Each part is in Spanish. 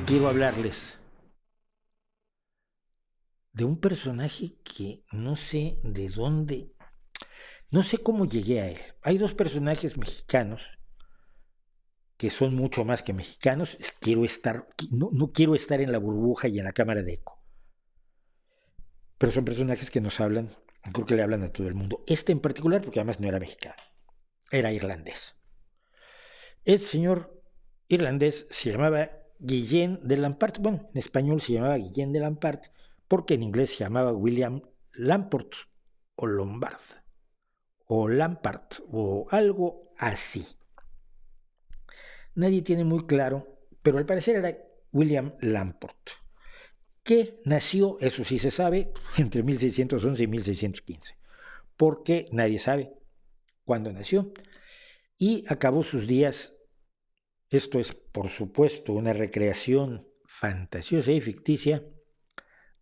quiero hablarles de un personaje que no sé de dónde, no sé cómo llegué a él. Hay dos personajes mexicanos que son mucho más que mexicanos. No quiero estar en la burbuja y en la cámara de eco, pero son personajes que nos hablan, creo que le hablan a todo el mundo. Este en particular, porque además no era mexicano, era irlandés. Este señor irlandés se llamaba Guillén de Lampart. Bueno, en español se llamaba Guillén de Lampart, porque en inglés se llamaba William Lamport o Lombard o Lampart o algo así. Nadie tiene muy claro, pero al parecer era William Lamport, que nació, eso sí se sabe, entre 1611 y 1615, porque nadie sabe cuándo nació, y acabó sus días. Esto es, por supuesto, una recreación fantasiosa y ficticia.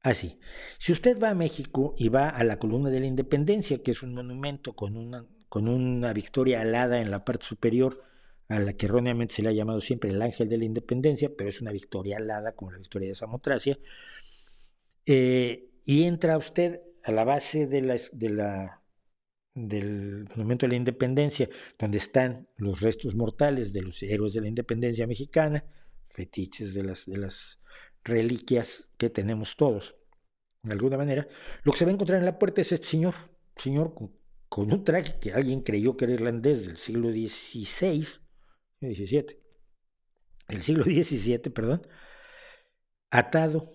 Así, si usted va a México y va a la Columna de la Independencia, que es un monumento con una victoria alada en la parte superior, a la que erróneamente se le ha llamado siempre el Ángel de la Independencia, pero es una victoria alada como la victoria de Samotracia, y entra usted a la base del Monumento de la Independencia, donde están los restos mortales de los héroes de la independencia mexicana, fetiches de las reliquias que tenemos todos, de alguna manera. Lo que se va a encontrar en la puerta es este señor con un traje que alguien creyó que era irlandés del siglo XVI, XVII, del siglo XVII, perdón, atado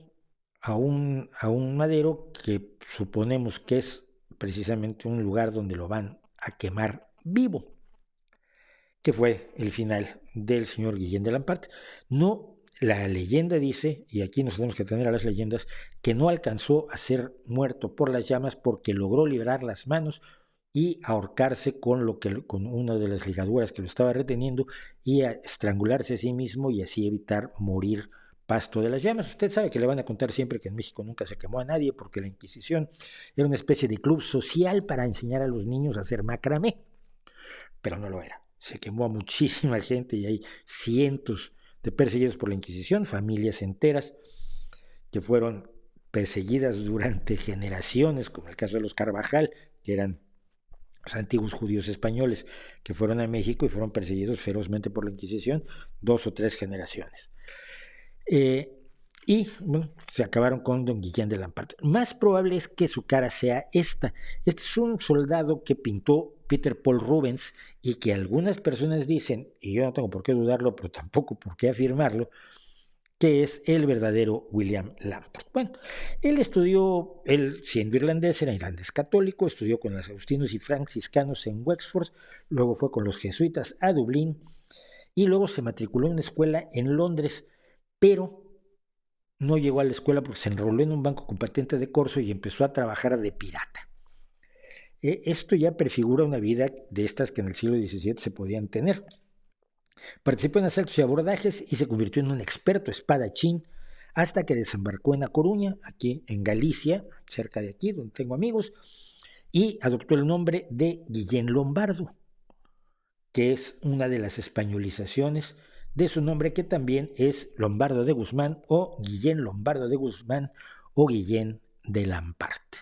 a un madero que suponemos que es precisamente un lugar donde lo van a quemar vivo, que fue el final del señor Guillén de Lampart. No, la leyenda dice, y aquí nos tenemos que tener a las leyendas, que no alcanzó a ser muerto por las llamas porque logró liberar las manos y ahorcarse con una de las ligaduras que lo estaba reteniendo y a estrangularse a sí mismo y así evitar morir pasto de las llamas. Usted sabe que le van a contar siempre que en México nunca se quemó a nadie porque la Inquisición era una especie de club social para enseñar a los niños a hacer macramé, pero no lo era. Se quemó a muchísima gente y hay cientos de perseguidos por la Inquisición, familias enteras que fueron perseguidas durante generaciones, como el caso de los Carvajal, que eran los antiguos judíos españoles que fueron a México y fueron perseguidos ferozmente por la Inquisición 2 o 3 generaciones. Y bueno, se acabaron con don Guillén de Lampart. Más probable es que su cara sea esta. Este es un soldado que pintó Peter Paul Rubens y que algunas personas dicen, y yo no tengo por qué dudarlo, pero tampoco por qué afirmarlo, que es el verdadero William Lamport. Bueno, él siendo irlandés, era irlandés católico, estudió con los agustinos y franciscanos en Wexford, luego fue con los jesuitas a Dublín y luego se matriculó en una escuela en Londres, pero no llegó a la escuela porque se enroló en un banco con patente de corso y empezó a trabajar de pirata. Esto ya prefigura una vida de estas que en el siglo XVII se podían tener. Participó en asaltos y abordajes y se convirtió en un experto espadachín hasta que desembarcó en A Coruña, aquí en Galicia, cerca de aquí, donde tengo amigos, y adoptó el nombre de Guillén Lombardo, que es una de las españolizaciones de su nombre, que también es Lombardo de Guzmán o Guillén Lombardo de Guzmán o Guillén de Lampart.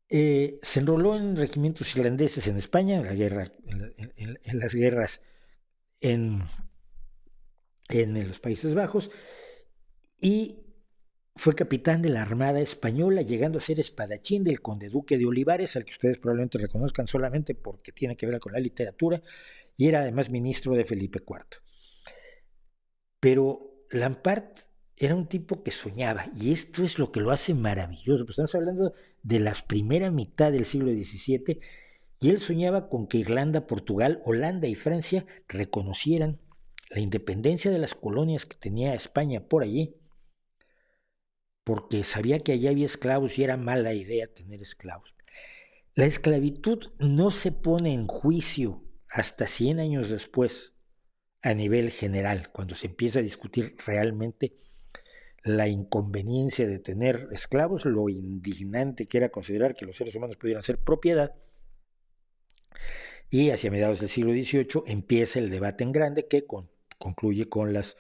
Se enroló en regimientos irlandeses en España, en las guerras en los Países Bajos, y fue capitán de la Armada Española, llegando a ser espadachín del conde duque de Olivares, al que ustedes probablemente reconozcan solamente porque tiene que ver con la literatura, y era además ministro de Felipe IV. Pero Lampart era un tipo que soñaba, y esto es lo que lo hace maravilloso. Pues estamos hablando de la primera mitad del siglo XVII, y él soñaba con que Irlanda, Portugal, Holanda y Francia reconocieran la independencia de las colonias que tenía España por allí, porque sabía que allá había esclavos y era mala idea tener esclavos. La esclavitud no se pone en juicio hasta 100 años después a nivel general, cuando se empieza a discutir realmente la inconveniencia de tener esclavos, lo indignante que era considerar que los seres humanos pudieran ser propiedad. Y hacia mediados del siglo XVIII empieza el debate en grande que concluye con las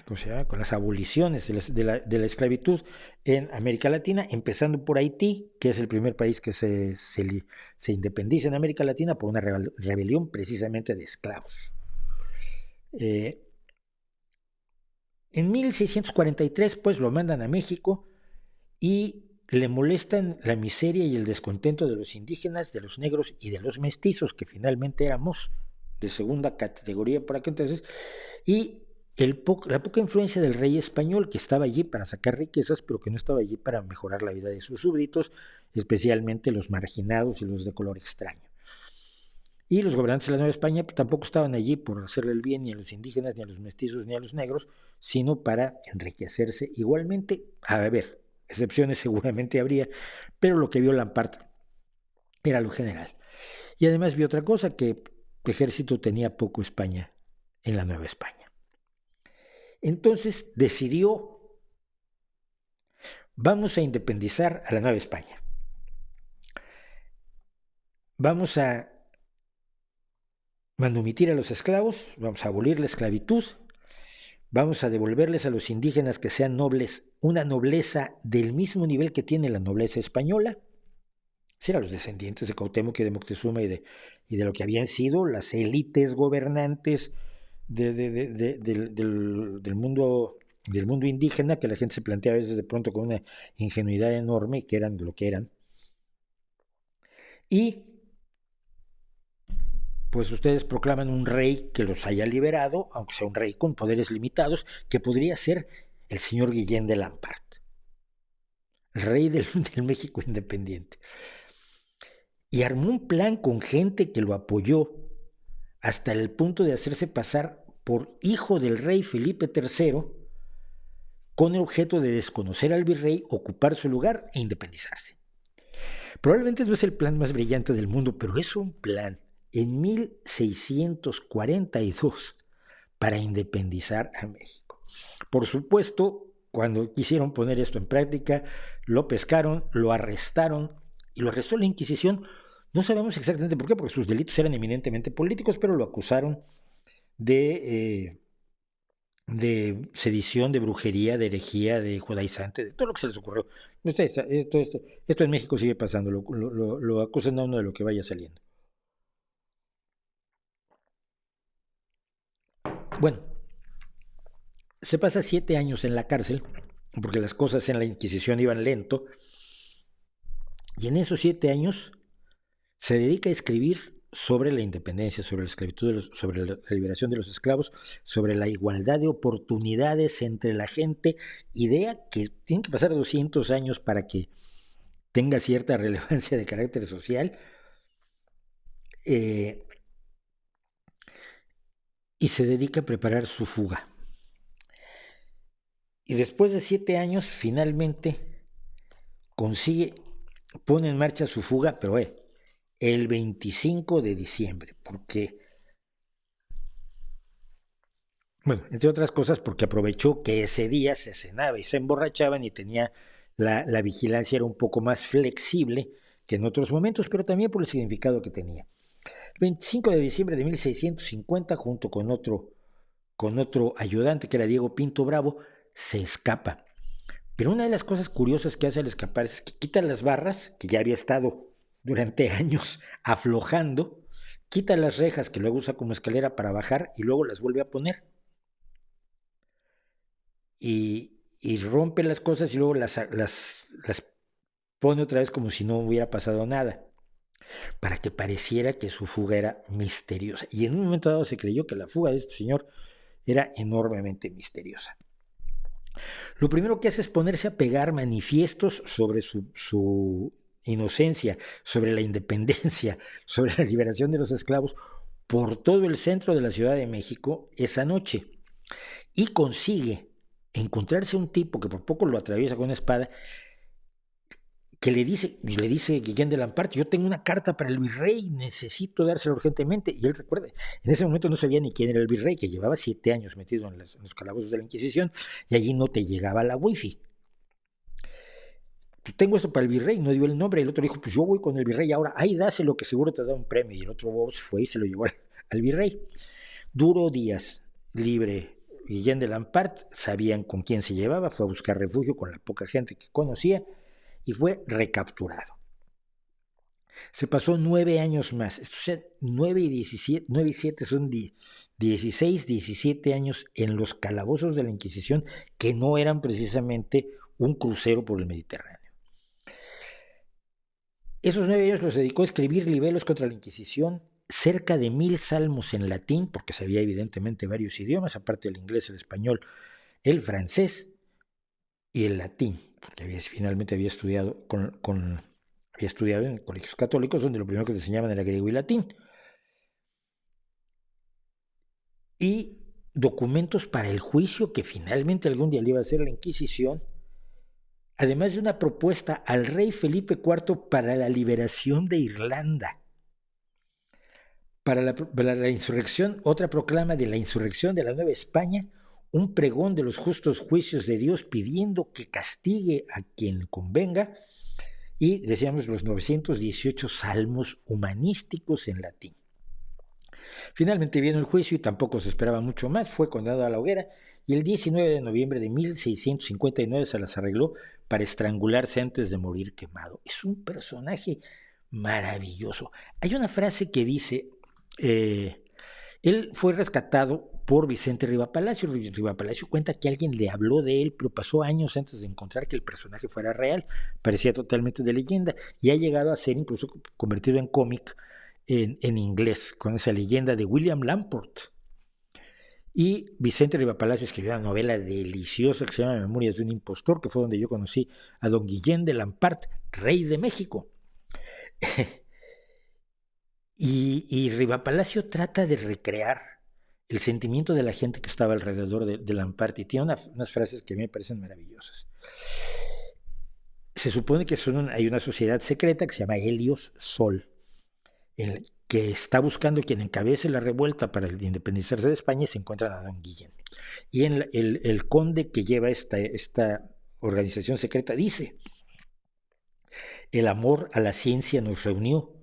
¿cómo se llama? Con las aboliciones de la esclavitud en América Latina, empezando por Haití, que es el primer país que se independiza en América Latina por una rebelión precisamente de esclavos. En 1643, pues, lo mandan a México y le molestan la miseria y el descontento de los indígenas, de los negros y de los mestizos, que finalmente éramos de segunda categoría por aquel entonces, y la poca influencia del rey español, que estaba allí para sacar riquezas, pero que no estaba allí para mejorar la vida de sus súbditos, especialmente los marginados y los de color extraño. Y los gobernantes de la Nueva España tampoco estaban allí por hacerle el bien ni a los indígenas, ni a los mestizos, ni a los negros, sino para enriquecerse igualmente. A ver, excepciones seguramente habría, pero lo que vio Lampart era lo general. Y además vio otra cosa, que el ejército tenía poco España en la Nueva España. Entonces decidió, vamos a independizar a la Nueva España. Vamos a manumitir a los esclavos, vamos a abolir la esclavitud, vamos a devolverles a los indígenas que sean nobles, una nobleza del mismo nivel que tiene la nobleza española, serán los descendientes de Cuauhtémoc y de Moctezuma y de lo que habían sido las élites gobernantes del mundo indígena, que la gente se plantea a veces de pronto con una ingenuidad enorme, que eran lo que eran. Y pues ustedes proclaman un rey que los haya liberado, aunque sea un rey con poderes limitados, que podría ser el señor Guillén de Lampart, el rey del México independiente. Y armó un plan con gente que lo apoyó hasta el punto de hacerse pasar por hijo del rey Felipe III, con el objeto de desconocer al virrey, ocupar su lugar e independizarse. Probablemente no es el plan más brillante del mundo, pero es un plan en 1642 para independizar a México. Por supuesto, cuando quisieron poner esto en práctica, lo pescaron, lo arrestaron, y lo arrestó la Inquisición. No sabemos exactamente por qué, porque sus delitos eran eminentemente políticos, pero lo acusaron de sedición, de brujería, de herejía, de judaizante, de todo lo que se les ocurrió. Esto en México sigue pasando, lo acusan a uno de lo que vaya saliendo. Bueno, se pasa 7 años en la cárcel, porque las cosas en la Inquisición iban lento, y en esos 7 años se dedica a escribir sobre la independencia, sobre la esclavitud, sobre la liberación de los esclavos, sobre la igualdad de oportunidades entre la gente, idea que tiene que pasar 200 años para que tenga cierta relevancia de carácter social, y se dedica a preparar su fuga. Y después de 7 años, finalmente pone en marcha su fuga, pero el 25 de diciembre, porque, bueno, entre otras cosas, porque aprovechó que ese día se cenaba y se emborrachaban y tenía la vigilancia era un poco más flexible que en otros momentos, pero también por el significado que tenía. El 25 de diciembre de 1650, junto con otro ayudante que era Diego Pinto Bravo, se escapa. Pero una de las cosas curiosas que hace al escapar es que quita las barras, que ya había estado durante años aflojando, quita las rejas que luego usa como escalera para bajar y luego las vuelve a poner. Y rompe las cosas y luego las pone otra vez como si no hubiera pasado nada, para que pareciera que su fuga era misteriosa. Y en un momento dado se creyó que la fuga de este señor era enormemente misteriosa. Lo primero que hace es ponerse a pegar manifiestos sobre su inocencia, sobre la independencia, sobre la liberación de los esclavos, por todo el centro de la Ciudad de México esa noche. Y consigue encontrarse un tipo que por poco lo atraviesa con una espada, que le dice Guillén de Lampart: yo tengo una carta para el virrey, necesito dársela urgentemente. Y él recuerda, en ese momento no sabía ni quién era el virrey, que llevaba 7 años metido en los calabozos de la Inquisición, y allí no te llegaba la wifi. pues tengo esto para el virrey, no dio el nombre, y el otro dijo, pues yo voy con el virrey ahora, ahí dáselo que seguro te da un premio, y el otro fue y se lo llevó al virrey. Duró días libre. Guillén de Lampart, sabían con quién se llevaba, fue a buscar refugio con la poca gente que conocía y fue recapturado. Se pasó 9 años más, o sea, 9 y 7 son 16, 17 años en los calabozos de la Inquisición, que no eran precisamente un crucero por el Mediterráneo. Esos 9 años los dedicó a escribir libelos contra la Inquisición, cerca de 1000 salmos en latín, porque sabía evidentemente varios idiomas, aparte del inglés, el español, el francés y el latín, porque finalmente había estudiado había estudiado en colegios católicos, donde lo primero que te enseñaban era griego y latín. Y documentos para el juicio que finalmente algún día le iba a hacer la Inquisición, además de una propuesta al rey Felipe IV para la liberación de Irlanda. Para la insurrección, otra proclama de la insurrección de la Nueva España, un pregón de los justos juicios de Dios pidiendo que castigue a quien convenga, y decíamos los 918 salmos humanísticos en latín. Finalmente vino el juicio y tampoco se esperaba mucho más, fue condenado a la hoguera y el 19 de noviembre de 1659 se las arregló para estrangularse antes de morir quemado. Es un personaje maravilloso. Hay una frase que dice, él fue rescatado por Vicente Rivapalacio. Rivapalacio cuenta que alguien le habló de él, pero pasó años antes de encontrar que el personaje fuera real, parecía totalmente de leyenda y ha llegado a ser incluso convertido en cómic en inglés, con esa leyenda de William Lamport. Y Vicente Rivapalacio escribió una novela deliciosa que se llama Memorias de un impostor, que fue donde yo conocí a don Guillén de Lampart, rey de México. y Rivapalacio trata de recrear el sentimiento de la gente que estaba alrededor de Lampart y tiene unas frases que a mí me parecen maravillosas. Se supone que hay una sociedad secreta que se llama Helios Sol, que está buscando quien encabece la revuelta para independizarse de España, y se encuentran a don Guillén. Y el conde que lleva esta organización secreta dice: el amor a la ciencia nos reunió,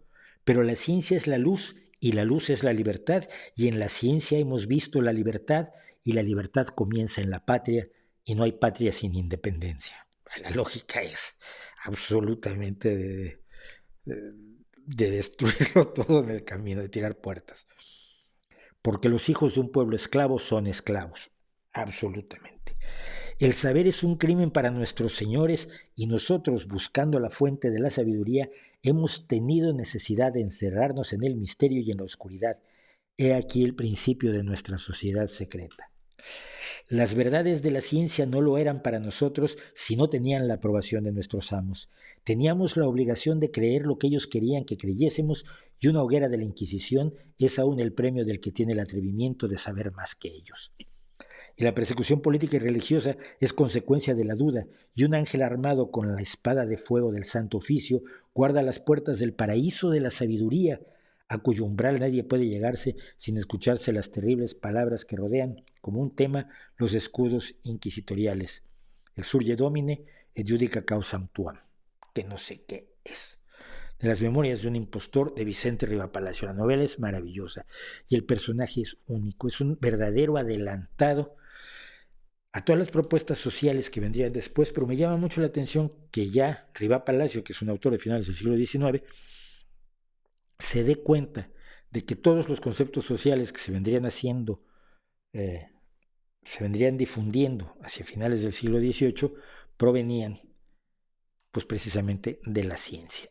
pero la ciencia es la luz y la luz es la libertad, y en la ciencia hemos visto la libertad, y la libertad comienza en la patria, y no hay patria sin independencia. La lógica es absolutamente de destruirlo todo en el camino, de tirar puertas. Porque los hijos de un pueblo esclavo son esclavos, absolutamente. El saber es un crimen para nuestros señores y nosotros, buscando la fuente de la sabiduría, hemos tenido necesidad de encerrarnos en el misterio y en la oscuridad. He aquí el principio de nuestra sociedad secreta. Las verdades de la ciencia no lo eran para nosotros si no tenían la aprobación de nuestros amos. Teníamos la obligación de creer lo que ellos querían que creyésemos, y una hoguera de la Inquisición es aún el premio del que tiene el atrevimiento de saber más que ellos. Y la persecución política y religiosa es consecuencia de la duda, y un ángel armado con la espada de fuego del Santo Oficio guarda las puertas del paraíso de la sabiduría, a cuyo umbral nadie puede llegarse sin escucharse las terribles palabras que rodean, como un tema, los escudos inquisitoriales. Exsurge Domine et judica causam tuam, que no sé qué es. De las memorias de un impostor, de Vicente Rivapalacio. La novela es maravillosa y el personaje es único, es un verdadero adelantado a todas las propuestas sociales que vendrían después, pero me llama mucho la atención que ya Rivapalacio, que es un autor de finales del siglo XIX, se dé cuenta de que todos los conceptos sociales que se vendrían haciendo, se vendrían difundiendo hacia finales del siglo XVIII, provenían pues precisamente de la ciencia.